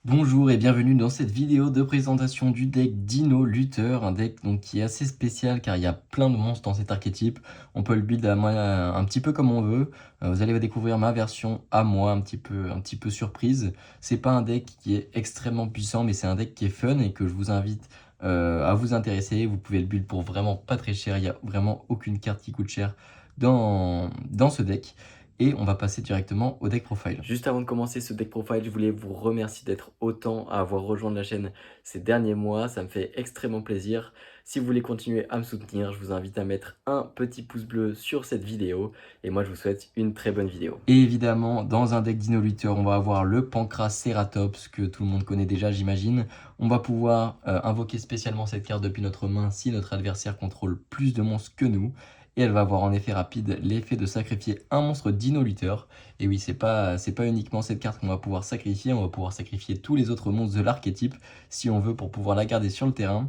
Bonjour et bienvenue dans cette vidéo de présentation du deck Dino Luther, un deck donc qui est assez spécial car il y a plein de monstres dans cet archétype. On peut le build un petit peu comme on veut. Vous allez découvrir ma version à moi, un petit peu surprise. C'est pas un deck qui est extrêmement puissant, mais c'est un deck qui est fun et que je vous invite à vous intéresser. Vous pouvez le build pour vraiment pas très cher. Il y a vraiment aucune carte qui coûte cher dans ce deck. Et on va passer directement au deck profile. Juste avant de commencer ce deck profile, je voulais vous remercier d'être autant à avoir rejoint la chaîne ces derniers mois. Ça me fait extrêmement plaisir. Si vous voulez continuer à me soutenir, je vous invite à mettre un petit pouce bleu sur cette vidéo. Et moi, je vous souhaite une très bonne vidéo. Et évidemment, dans un deck Dino Luther, on va avoir le Pancraceratops que tout le monde connaît déjà, j'imagine. On va pouvoir invoquer spécialement cette carte depuis notre main si notre adversaire contrôle plus de monstres que nous. Et elle va avoir en effet rapide l'effet de sacrifier un monstre Dino Luther. Et oui, c'est pas uniquement cette carte qu'on va pouvoir sacrifier, on va pouvoir sacrifier tous les autres monstres de l'archétype si on veut pour pouvoir la garder sur le terrain.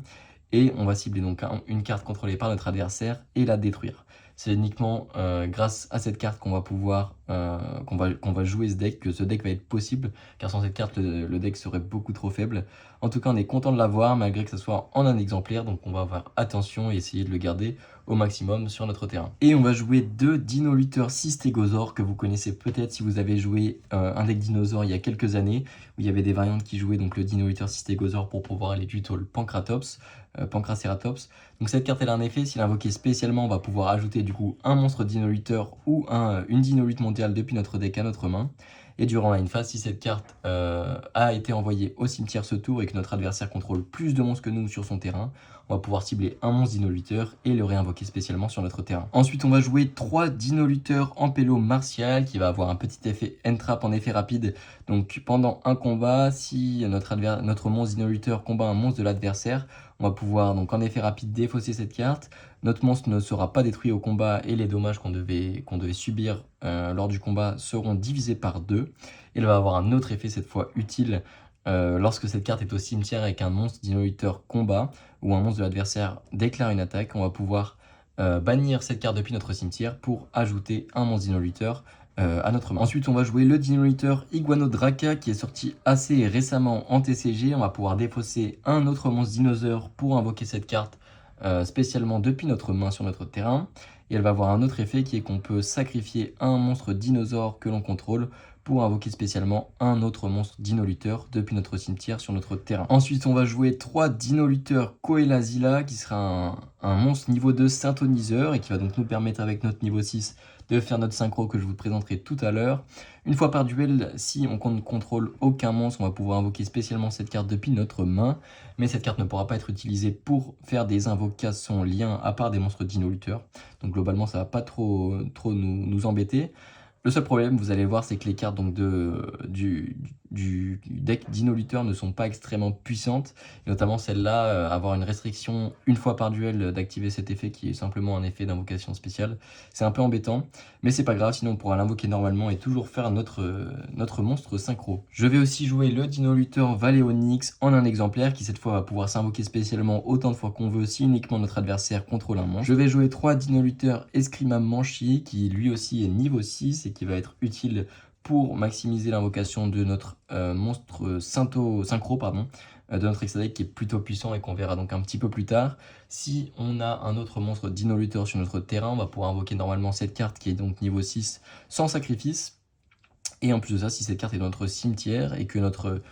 Et on va cibler donc une carte contrôlée par notre adversaire et la détruire. C'est uniquement grâce à cette carte qu'on va pouvoir qu'on va jouer ce deck, que ce deck va être possible, car sans cette carte, le deck serait beaucoup trop faible. En tout cas, on est content de l'avoir, malgré que ce soit en un exemplaire, donc on va avoir attention et essayer de le garder au maximum sur notre terrain. Et on va jouer deux Dino Luther Stégosaures que vous connaissez peut-être si vous avez joué un deck dinosaure il y a quelques années, où il y avait des variantes qui jouaient donc le Dino Luther Stégosaure pour pouvoir aller plutôt le Pancraceratops. Donc cette carte elle a un effet, s'il est invoqué spécialement, on va pouvoir ajouter du coup un monstre Dino Luther ou une Dino Lutte mondiale depuis notre deck à notre main. Et durant la phase, si cette carte a été envoyée au cimetière ce tour et que notre adversaire contrôle plus de monstres que nous sur son terrain, on va pouvoir cibler un monstre Dino Luther et le réinvoquer spécialement sur notre terrain. Ensuite, on va jouer 3 Dino Luther en pélo martial qui va avoir un petit effet end-trap en effet rapide. Donc pendant un combat, si notre monstre Dino Luther combat un monstre de l'adversaire, on va pouvoir donc en effet rapide défausser cette carte. Notre monstre ne sera pas détruit au combat et les dommages qu'on devait subir lors du combat seront divisés par 2. Il va avoir un autre effet cette fois utile lorsque cette carte est au cimetière avec un monstre Dino Luther combat ou un monstre de l'adversaire déclare une attaque. On va pouvoir bannir cette carte depuis notre cimetière pour ajouter un monstre Dino Luther à notre main. Ensuite, on va jouer le Dino Luther Iguanodraca qui est sorti assez récemment en TCG. On va pouvoir défausser un autre monstre dinosaure pour invoquer cette carte spécialement depuis notre main sur notre terrain. Et elle va avoir un autre effet qui est qu'on peut sacrifier un monstre dinosaure que l'on contrôle pour invoquer spécialement un autre monstre Dino Luther depuis notre cimetière sur notre terrain. Ensuite, on va jouer 3 Dino Luther Coelazilla qui sera un monstre niveau 2 synthoniseur et qui va donc nous permettre avec notre niveau 6 de faire notre synchro que je vous présenterai tout à l'heure. Une fois par duel, si on ne contrôle aucun monstre, on va pouvoir invoquer spécialement cette carte depuis notre main, mais cette carte ne pourra pas être utilisée pour faire des invocations liens à part des monstres Dino Luther. Donc globalement, ça va pas trop nous embêter. Le seul problème, vous allez voir, c'est que les cartes donc, du deck Dino Luther ne sont pas extrêmement puissantes. Et notamment celle-là, avoir une restriction une fois par duel d'activer cet effet qui est simplement un effet d'invocation spéciale. C'est un peu embêtant, mais c'est pas grave, sinon on pourra l'invoquer normalement et toujours faire notre monstre synchro. Je vais aussi jouer le Dino Luther Valéonix en un exemplaire qui cette fois va pouvoir s'invoquer spécialement autant de fois qu'on veut si uniquement notre adversaire contrôle un monstre. Je vais jouer 3 Dino Luther Escrima Manchi qui lui aussi est niveau 6 et qui va être utile pour maximiser l'invocation de notre monstre synchro de notre extra deck qui est plutôt puissant et qu'on verra donc un petit peu plus tard. Si on a un autre monstre Dino Luther sur notre terrain, on va pouvoir invoquer normalement cette carte qui est donc niveau 6 sans sacrifice. Et en plus de ça, si cette carte est dans notre cimetière et que notre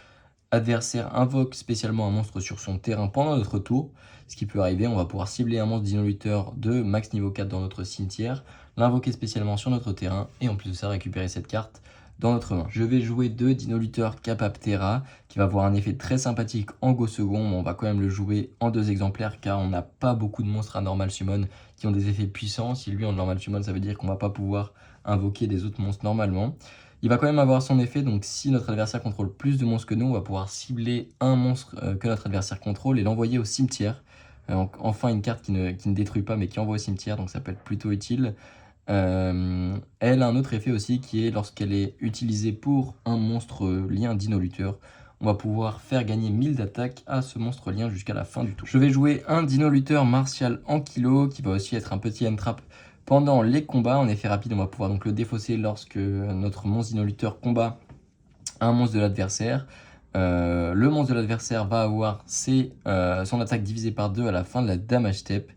adversaire invoque spécialement un monstre sur son terrain pendant notre tour, ce qui peut arriver, on va pouvoir cibler un monstre Dino Luther de max niveau 4 dans notre cimetière, l'invoquer spécialement sur notre terrain et en plus de ça récupérer cette carte dans notre main. Je vais jouer 2 Dino Luther Capaptera qui va avoir un effet très sympathique en go second, mais on va quand même le jouer en 2 exemplaires car on n'a pas beaucoup de monstres à normal summon qui ont des effets puissants. Si lui en normal summon, ça veut dire qu'on va pas pouvoir invoquer des autres monstres normalement. Il va quand même avoir son effet, donc si notre adversaire contrôle plus de monstres que nous, on va pouvoir cibler un monstre que notre adversaire contrôle et l'envoyer au cimetière. Enfin une carte qui ne détruit pas mais qui envoie au cimetière, donc ça peut être plutôt utile. Elle a un autre effet aussi qui est lorsqu'elle est utilisée pour un monstre lien Dino Luther, on va pouvoir faire gagner 1000 d'attaque à ce monstre lien jusqu'à la fin du tour. Je vais jouer un Dino Luther Martial en kilo qui va aussi être un petit end-trap pendant les combats. En effet rapide, on va pouvoir donc le défausser lorsque notre monstre Dino Luther combat un monstre de l'adversaire. le monstre de l'adversaire va avoir son attaque divisée par 2 à la fin de la damage step.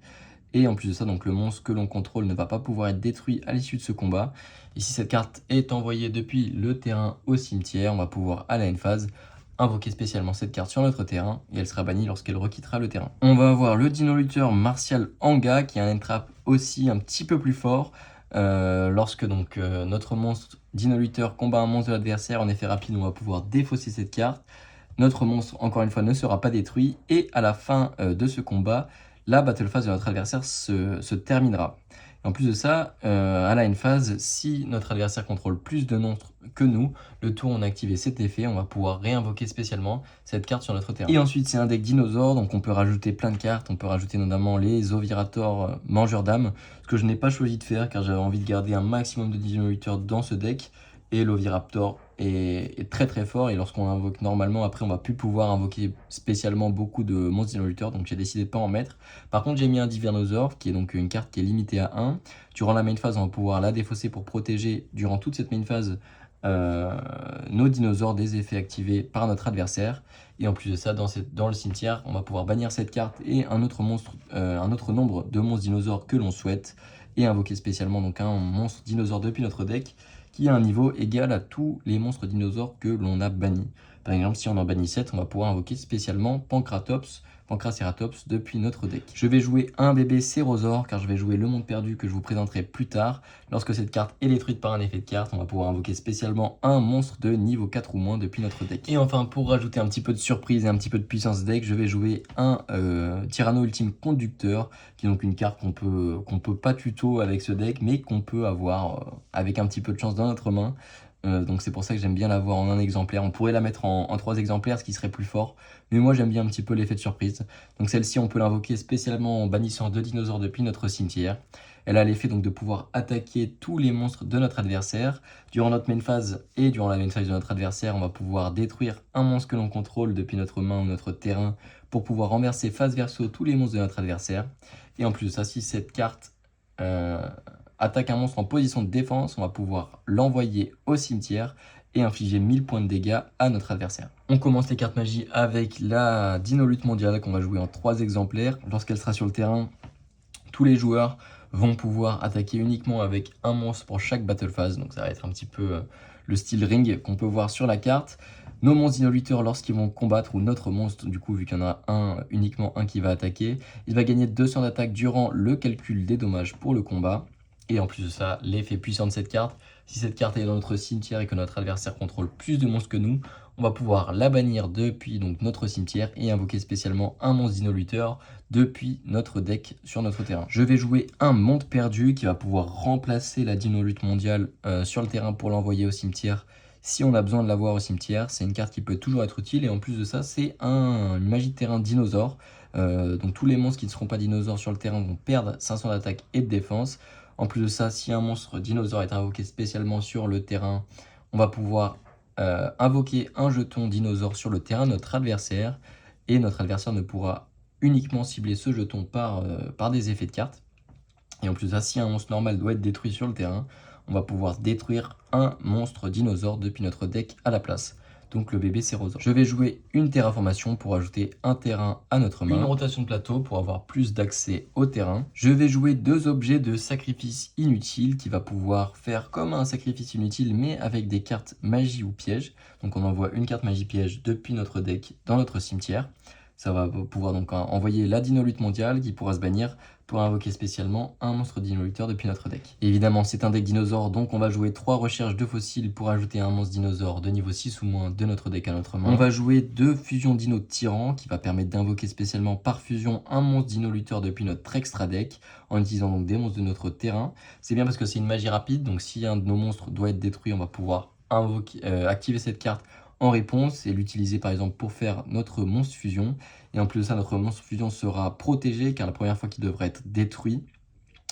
Et en plus de ça, donc le monstre que l'on contrôle ne va pas pouvoir être détruit à l'issue de ce combat. Et si cette carte est envoyée depuis le terrain au cimetière, on va pouvoir à la end phase invoquer spécialement cette carte sur notre terrain et elle sera bannie lorsqu'elle requittera le terrain. On va avoir le dino lutteur Martial Anga qui a un end trap aussi un petit peu plus fort. Lorsque donc notre monstre dino lutteur combat un monstre de l'adversaire en effet rapide, on va pouvoir défausser cette carte. Notre monstre, encore une fois, ne sera pas détruit et à la fin de ce combat, la battle phase de notre adversaire se terminera. Et en plus de ça, à la end phase, si notre adversaire contrôle plus de monstres que nous, le tour où on a activé cet effet, on va pouvoir réinvoquer spécialement cette carte sur notre terrain. Et ensuite, c'est un deck dinosaure, donc on peut rajouter plein de cartes. On peut rajouter notamment les Oviraptor mangeurs d'âme, ce que je n'ai pas choisi de faire car j'avais envie de garder un maximum de dino lutteurs dans ce deck. Et l'Oviraptor est très très fort et lorsqu'on invoque normalement, après on va plus pouvoir invoquer spécialement beaucoup de monstres dino lutteurs, donc j'ai décidé de pas en mettre. Par contre j'ai mis un Divernosaur qui est donc une carte qui est limitée à 1. Durant la main phase on va pouvoir la défausser pour protéger durant toute cette main phase nos dinosaures des effets activés par notre adversaire. Et en plus de ça, dans le cimetière, on va pouvoir bannir cette carte et un autre nombre de monstres dinosaures que l'on souhaite et invoquer spécialement donc un monstre dinosaure depuis notre deck qui a un niveau égal à tous les monstres dinosaures que l'on a bannis. Par exemple, si on en bannit 7, on va pouvoir invoquer spécialement Pancraceratops depuis notre deck. Je vais jouer un bébé Cérosaure car je vais jouer le monde perdu que je vous présenterai plus tard. Lorsque cette carte est détruite par un effet de carte, on va pouvoir invoquer spécialement un monstre de niveau 4 ou moins depuis notre deck. Et enfin, pour rajouter un petit peu de surprise et un petit peu de puissance deck, je vais jouer un Tyranno Ultime Conducteur, qui est donc une carte qu'on peut pas tuto avec ce deck, mais qu'on peut avoir avec un petit peu de chance dans notre main. Donc c'est pour ça que j'aime bien l'avoir en un exemplaire. On pourrait la mettre en 3 exemplaires, ce qui serait plus fort. Mais moi j'aime bien un petit peu l'effet de surprise. Donc celle-ci on peut l'invoquer spécialement en bannissant 2 dinosaures depuis notre cimetière. Elle a l'effet donc de pouvoir attaquer tous les monstres de notre adversaire. Durant notre main phase et durant la main phase de notre adversaire, on va pouvoir détruire un monstre que l'on contrôle depuis notre main ou notre terrain pour pouvoir renverser face verso tous les monstres de notre adversaire. Et en plus de ça, si cette carte attaque un monstre en position de défense, on va pouvoir l'envoyer au cimetière et infliger 1000 points de dégâts à notre adversaire. On commence les cartes magie avec la Dino Lutte mondiale qu'on va jouer en 3 exemplaires. Lorsqu'elle sera sur le terrain, tous les joueurs vont pouvoir attaquer uniquement avec un monstre pour chaque battle phase. Donc ça va être un petit peu le style ring qu'on peut voir sur la carte. Nos monstres dino lutteurs, lorsqu'ils vont combattre, ou notre monstre, du coup, vu qu'il y en a uniquement un qui va attaquer, il va gagner 200 d'attaque durant le calcul des dommages pour le combat. Et en plus de ça, l'effet puissant de cette carte, si cette carte est dans notre cimetière et que notre adversaire contrôle plus de monstres que nous, on va pouvoir la bannir depuis donc notre cimetière et invoquer spécialement un monstre dino lutteur depuis notre deck sur notre terrain. Je vais jouer un monde perdu qui va pouvoir remplacer la dino lutte mondiale sur le terrain pour l'envoyer au cimetière si on a besoin de l'avoir au cimetière. C'est une carte qui peut toujours être utile et en plus de ça, c'est une magie de terrain dinosaure. Donc tous les monstres qui ne seront pas dinosaures sur le terrain vont perdre 500 d'attaque et de défense. En plus de ça, si un monstre dinosaure est invoqué spécialement sur le terrain, on va pouvoir invoquer un jeton dinosaure sur le terrain de notre adversaire et notre adversaire ne pourra uniquement cibler ce jeton par des effets de cartes. Et en plus de ça, si un monstre normal doit être détruit sur le terrain, on va pouvoir détruire un monstre dinosaure depuis notre deck à la place. Donc le bébé Cérosaure. Je vais jouer une terraformation pour ajouter un terrain à notre main. Une rotation de plateau pour avoir plus d'accès au terrain. Je vais jouer 2 objets de sacrifice inutile qui va pouvoir faire comme un sacrifice inutile mais avec des cartes magie ou piège. Donc on envoie une carte magie piège depuis notre deck dans notre cimetière. Ça va pouvoir donc envoyer la dino lutte mondiale qui pourra se bannir pour invoquer spécialement un monstre dino lutteur depuis notre deck. Et évidemment, c'est un deck dinosaure, donc on va jouer 3 recherches de fossiles pour ajouter un monstre dinosaure de niveau 6 ou moins de notre deck à notre main. On va jouer 2 fusions dino tyran qui va permettre d'invoquer spécialement par fusion un monstre dino lutteur depuis notre extra deck en utilisant donc des monstres de notre terrain. C'est bien parce que c'est une magie rapide, donc si un de nos monstres doit être détruit, on va pouvoir activer cette carte en réponse et l'utiliser par exemple pour faire notre monstre fusion. Et en plus de ça, notre monstre fusion sera protégé car la première fois qu'il devrait être détruit,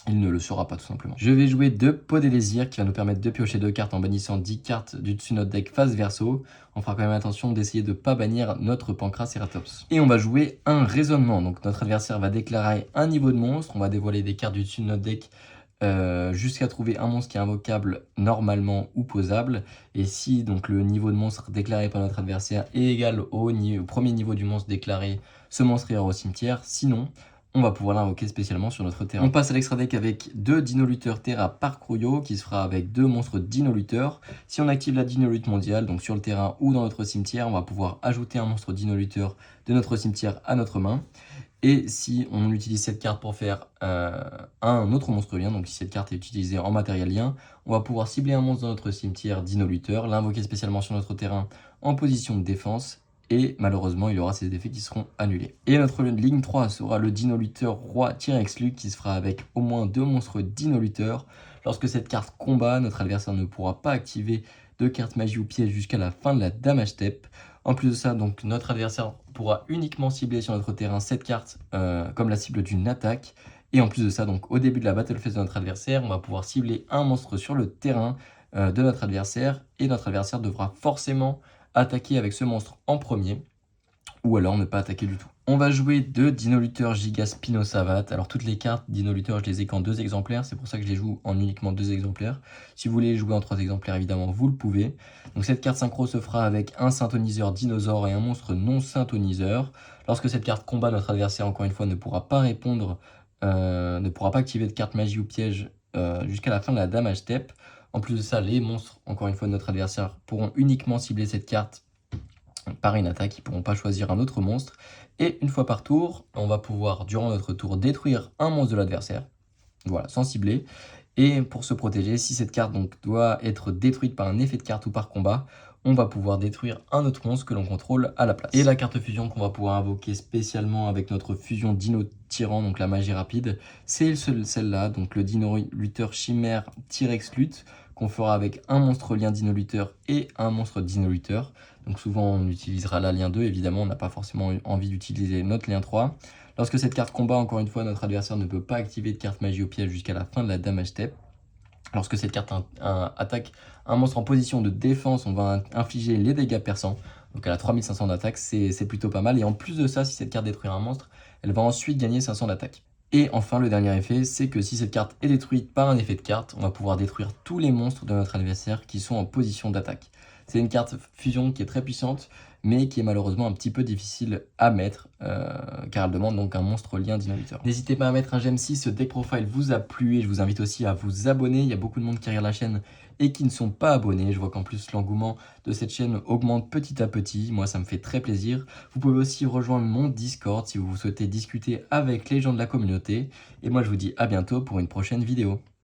il ne le sera pas tout simplement. Je vais jouer 2 pots des désirs qui va nous permettre de piocher 2 cartes en bannissant 10 cartes du dessus de notre deck face verso. On fera quand même attention d'essayer de ne pas bannir notre Pancraceratops. Et on va jouer un raisonnement. Donc notre adversaire va déclarer un niveau de monstre. On va dévoiler des cartes du dessus de notre deck jusqu'à trouver un monstre qui est invocable normalement ou posable. Et si donc le niveau de monstre déclaré par notre adversaire est égal au premier niveau du monstre déclaré, ce monstre ira au cimetière. Sinon, on va pouvoir l'invoquer spécialement sur notre terrain. On passe à l'extra deck avec 2 Dino Lutteurs Terra par Cryo qui se fera avec 2 monstres Dino Lutteurs. Si on active la Dino Lutte mondiale, donc sur le terrain ou dans notre cimetière, on va pouvoir ajouter un monstre Dino Lutteur de notre cimetière à notre main. Et si on utilise cette carte pour faire un autre monstre lien, donc si cette carte est utilisée en matériel lien, on va pouvoir cibler un monstre dans notre cimetière Dino Lutteur, l'invoquer spécialement sur notre terrain en position de défense, et malheureusement il aura ses effets qui seront annulés. Et notre ligne 3 sera le Dino Lutteur Roi-Exclu qui se fera avec au moins 2 monstres Dino Lutteur. Lorsque cette carte combat, notre adversaire ne pourra pas activer de carte magie ou piège jusqu'à la fin de la damage step. En plus de ça, donc notre adversaire pourra uniquement cibler sur notre terrain cette carte comme la cible d'une attaque. Et en plus de ça, donc au début de la battle phase de notre adversaire, on va pouvoir cibler un monstre sur le terrain de notre adversaire. Et notre adversaire devra forcément attaquer avec ce monstre en premier, ou alors ne pas attaquer du tout. On va jouer 2 Dino Lutteur Giga Spinosavat. Alors toutes les cartes Dino Lutteur, je les ai qu'en 2 exemplaires, c'est pour ça que je les joue en uniquement 2 exemplaires. Si vous voulez jouer en 3 exemplaires, évidemment, vous le pouvez. Donc cette carte synchro se fera avec un synthoniseur dinosaure et un monstre non synthoniseur. Lorsque cette carte combat, notre adversaire, encore une fois, ne pourra pas répondre, ne pourra pas activer de carte magie ou piège jusqu'à la fin de la damage step. En plus de ça, les monstres, encore une fois, de notre adversaire pourront uniquement cibler cette carte par une attaque, ils ne pourront pas choisir un autre monstre. Et une fois par tour, on va pouvoir, durant notre tour, détruire un monstre de l'adversaire, voilà, sans cibler. Et pour se protéger, si cette carte donc doit être détruite par un effet de carte ou par combat, on va pouvoir détruire un autre monstre que l'on contrôle à la place. Et la carte fusion qu'on va pouvoir invoquer spécialement avec notre fusion Dino Tyran, donc la magie rapide, c'est celle-là, donc le Dino Lutteur Chimère T-Rex Lutte, qu'on fera avec un monstre lien Dino Lutteur et un monstre Dino Lutteur. Donc souvent on utilisera la lien 2, évidemment on n'a pas forcément envie d'utiliser notre lien 3. Lorsque cette carte combat, encore une fois, notre adversaire ne peut pas activer de carte magie au piège jusqu'à la fin de la damage step. Lorsque cette carte attaque un monstre en position de défense, on va infliger les dégâts perçants. Donc elle a 3500 d'attaque, c'est plutôt pas mal. Et en plus de ça, si cette carte détruit un monstre, elle va ensuite gagner 500 d'attaque. Et enfin, le dernier effet, c'est que si cette carte est détruite par un effet de carte, on va pouvoir détruire tous les monstres de notre adversaire qui sont en position d'attaque. C'est une carte fusion qui est très puissante, mais qui est malheureusement un petit peu difficile à mettre, car elle demande donc un monstre lien Dino Lutteur. N'hésitez pas à mettre un j'aime si ce deck profile vous a plu, et je vous invite aussi à vous abonner. Il y a beaucoup de monde qui regarde la chaîne et qui ne sont pas abonnés. Je vois qu'en plus l'engouement de cette chaîne augmente petit à petit. Moi, ça me fait très plaisir. Vous pouvez aussi rejoindre mon Discord si vous souhaitez discuter avec les gens de la communauté. Et moi, je vous dis à bientôt pour une prochaine vidéo.